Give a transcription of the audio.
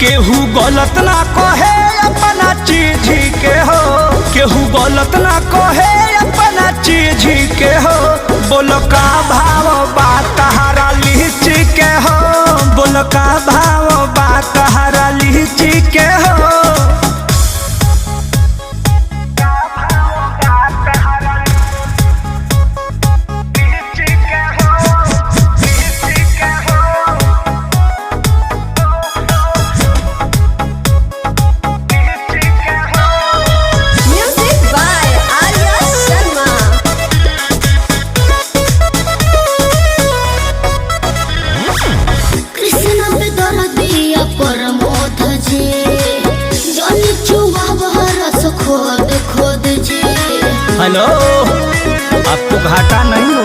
केहू गलत ना कहे अपना चीज के हो, केहू गलत ना कहे अपना चीज के हो। बोलो का भाव बा तहारा लीची के हो, बोलो का भाव बा तहारा लीची के हो। हेलो, आपको घाटा नहीं